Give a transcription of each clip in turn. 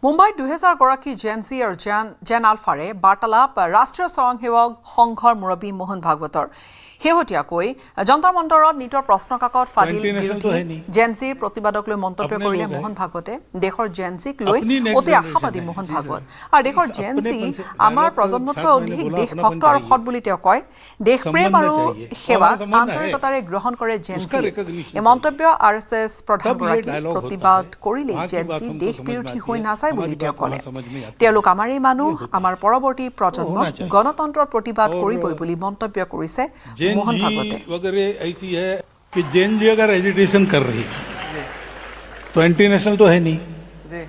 মুম্বাইত 2000 গৰাকী জেন জি আৰু জেন আলফাৰে বাৰ্তালাপ ৰাষ্ট্ৰীয় স্বয়ংসেৱক সংঘৰ মুৰব্বী মোহন ভাগৱতৰ শেহতীয়াকৈ যন্তৰ মন্তৰত নিটৰ প্ৰশ্নকাকত ফাদিল বিৰোধী জেন জিৰ প্ৰতিবাদক লৈ মন্তব্য কৰিলে মোহন ভাগৱতে দেশৰ জেন জিক লৈ অতি আশাবাদী মোহন ভাগৱত আৰু দেশৰ জেন জি আমাৰ প্ৰজন্মতকৈ অধিক দেশভক্ত আৰু সৎ বুলি তেওঁ কয় দেশপ্ৰেম আৰু সেৱাক আন্তৰিকতাৰে গ্ৰহণ কৰে জেন জি এই মন্তব্য RSS প্ৰধানগৰাকী প্ৰতিবাদ কৰিলে জেন জি দেশ বিৰোধী হৈ নাযায় বুলি তেওঁ ক'লে তেওঁলোক আমাৰেই মানুহ আমাৰ পৰৱৰ্তী প্ৰজন্ম গণতন্ত্ৰৰ প্ৰতিবাদ কৰিবই বুলি মন্তব্য কৰিছে मोहन भागवत वगैरह ऐसी है कि जैन जी अगर एजिटेशन कर रही है तो एंटी नेशनल तो है नहीं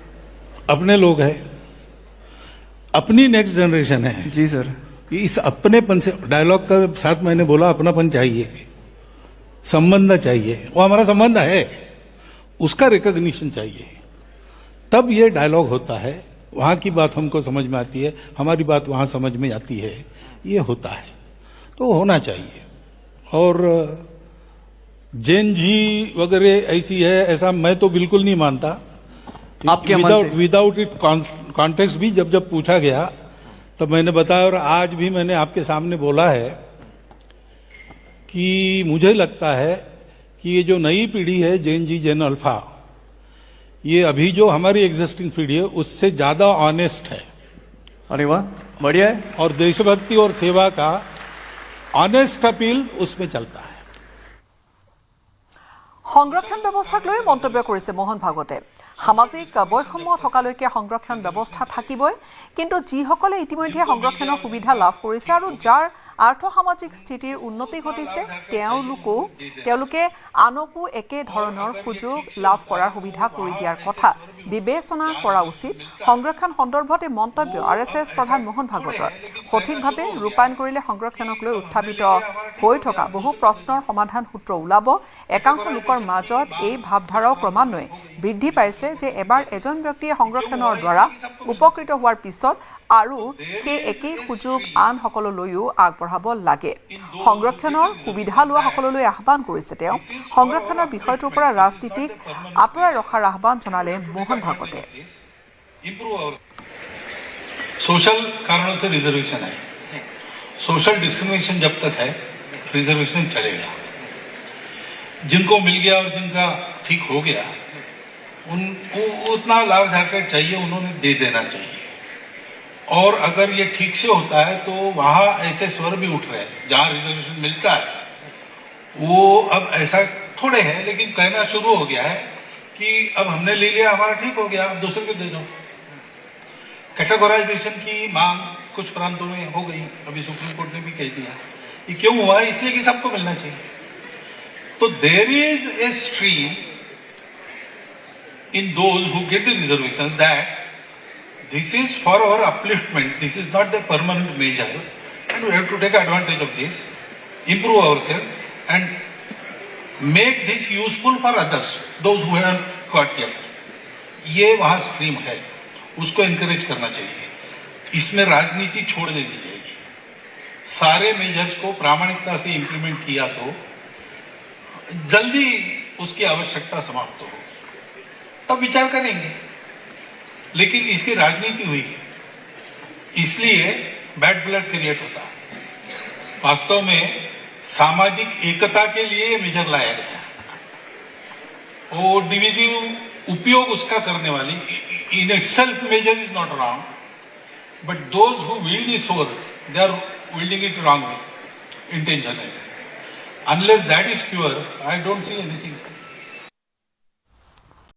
अपने लोग हैं अपनी नेक्स्ट जनरेशन है जी सर इस अपनेपन से डायलॉग का साथ मैंने बोला अपनापन चाहिए संबंध चाहिए वो हमारा संबंध है उसका रिकॉग्निशन चाहिए तब ये डायलॉग होता है वहां की बात हमको समझ में आती है हमारी बात वहां समझ में आती है ये होता है तो होना चाहिए और जैन जी वगैरह ऐसी है ऐसा मैं तो बिल्कुल नहीं मानता आपके विदाउट इट कॉन्टेक्स्ट भी जब पूछा गया तब मैंने बताया और आज भी मैंने आपके सामने बोला है कि मुझे लगता है कि ये जो नई पीढ़ी है जैन जी जैन अल्फा ये अभी जो हमारी एग्जिस्टिंग पीढ़ी है उससे ज्यादा ऑनेस्ट है अरे वाह बढ़िया है और देशभक्ति और सेवा का ऑनेस्ट अपील उसमें चलता है সংৰক্ষণ ব্যৱস্থাক লৈ মন্তব্য কৰিছে মোহন ভাগৱতে সামাজিক বৈষম্য থকালৈকে সংৰক্ষণ ব্যৱস্থা থাকিবই কিন্তু যিসকলে ইতিমধ্যে সংৰক্ষণৰ সুবিধা লাভ কৰিছে আৰু যাৰ আৰ্থ-সামাজিক স্থিতিৰ উন্নতি ঘটিছে তেওঁলোকে আনকো একে ধৰণৰ সুযোগ লাভ কৰাৰ সুবিধা কৰি দিয়াৰ কথা বিবেচনা কৰা উচিত সংৰক্ষণ সন্দৰ্ভত এই মন্তব্য RSS প্ৰধান মোহন ভাগৱতৰ সঠিকভাৱে ৰূপায়ণ কৰিলে সংৰক্ষণক লৈ উত্থাপিত হৈ থকা বহু প্ৰশ্নৰ সমাধান সূত্ৰ ওলাব একাংশ লোকৰ মাজত এই ভাৱধাৰাও ক্ৰমান্বয়ে বৃদ্ধি পাইছে যে এবাৰ এজন ব্যক্তিয়ে সংৰক্ষণৰ দ্বাৰা উপকৃত হোৱাৰ পিছত আৰু সেই একেই সুযোগ আন সকললৈও আগবঢ়াব লাগে সংৰক্ষণৰ সুবিধা লোৱা সকললৈ আহ্বান কৰিছে তেওঁ সংৰক্ষণৰ বিষয়টোৰ পৰা ৰাজনীতিক আঁতৰাই ৰখাৰ আহ্বান জনালে মোহন ভাগৱতে सोशल कारणों से रिजर्वेशन है सोशल डिस्क्रिमिनेशन जब तक है रिजर्वेशन चलेगा जिनको मिल गया और जिनका ठीक हो गया उनको उतना लाभ सर्टिफिकेट चाहिए उन्होंने दे देना चाहिए और अगर ये ठीक से होता है तो वहां ऐसे स्वर भी उठ रहे हैं जहां रिजर्वेशन मिलता है वो अब ऐसा थोड़े है लेकिन कहना शुरू हो गया है कि अब हमने ले लिया हमारा ठीक हो गया अब दूसरे को दे दो कैटेगराइजेशन की मांग कुछ प्रांतों में हो गई अभी सुप्रीम कोर्ट ने भी कह दिया ये क्यों हुआ इसलिए कि सबको मिलना चाहिए तो there is a stream in those who get the reservations that this is for our upliftment, this is not the permanent measure and we have to take advantage of this, improve ourselves and make this useful for others, those who haven't got yet. ये वहां stream है उसको encourage करना चाहिए इसमें राजनीति छोड़ देनी चाहिए सारे मेजर्स को प्रामाणिकता से इंप्लीमेंट किया तो जल्दी उसकी आवश्यकता समाप्त हो तब विचार करेंगे लेकिन इसकी राजनीति हुई इसलिए बैड ब्लड क्रिएट होता है वास्तव में सामाजिक एकता के लिए मेजर लाया गया और डिविजिव उपयोग उसका करने वाली in itself major is not wrong but those who wield the sword they are wielding it wrongly intentionally unless that is pure I don't see anything